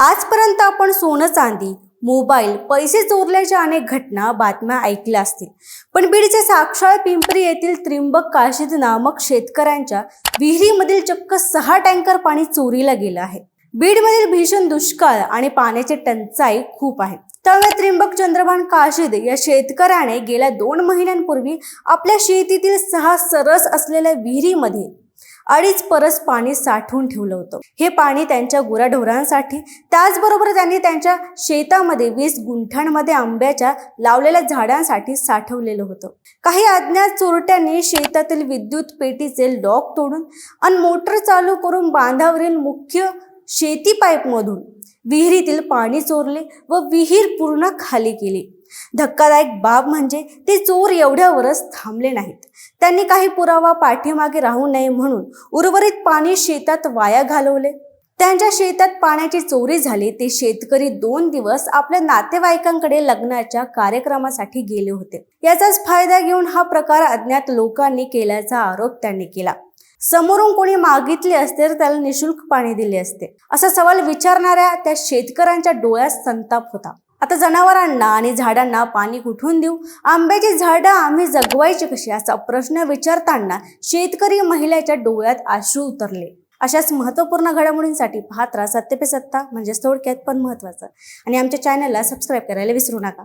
आजपर्यंत आपण सोनं चांदी, मोबाईल, पैसे चोरल्याच्या अनेक घटना, बातम्या ऐकल्या असतील. पण बीडचे साक्षाळ पिंपरी येथील त्रिंबक काशीद नामक शेतकऱ्यांच्या विहिरीमधील चक्क 6 टँकर पाणी चोरीला गेलं आहे. बीडमधील भीषण दुष्काळ आणि पाण्याची टंचाई खूप आहे. त्यामुळे त्रिंबक चंद्रभान काशीद या शेतकऱ्याने गेल्या 2 महिन्यांपूर्वी आपल्या शेतीतील 6 सरस असलेल्या विहिरीमध्ये 2.5 परस पाणी साठवून ठेवलं होतं. हे पाणी त्यांच्या गुराढोरांसाठी, त्याचबरोबर त्यांनी त्यांच्या शेतामध्ये 20 गुंठ्यांमध्ये आंब्याच्या लावलेल्या झाडांसाठी साठवलेलं होतं. काही अज्ञात चोरट्यांनी शेतातील विद्युत पेटीचे लॉक तोडून आणि मोटर चालू करून बांधावरील मुख्य शेती पाईपमधून विहिरीतील पाणी चोरले व विहीर पूर्ण खाली केली. धक्कादायक बाब म्हणजे ते चोर एवढ्यावरच थांबले नाहीत. त्यांनी काही पुरावा पाठीमागे राहू नये म्हणून उर्वरित पाणी शेतात वाया घालवले. त्यांच्या शेतात पाण्याची चोरी झाली. ते शेतकरी 2 दिवस आपल्या नातेवाईकांकडे लग्नाच्या कार्यक्रमासाठी गेले होते. याचाच फायदा घेऊन हा प्रकार अज्ञात लोकांनी केल्याचा आरोप त्यांनी केला. समोरून कोणी मागितले असते तर त्याला निशुल्क पाणी दिले असते, असा सवाल विचारणाऱ्या त्या शेतकऱ्यांच्या डोळ्यात संताप होता. आता जनावरांना आणि झाडांना पाणी कुठून देऊ, आंब्याची झाडं आम्ही जगवायची कशी, असा प्रश्न विचारताना शेतकरी महिलेच्या डोळ्यात अश्रू उतरले. अशाच महत्त्वपूर्ण घडामोडींसाठी पाहत राहा सत्य पे सत्ता, म्हणजे थोडक्यात पण महत्त्वाचं. आणि आमच्या चॅनलला सबस्क्राईब करायला विसरू नका.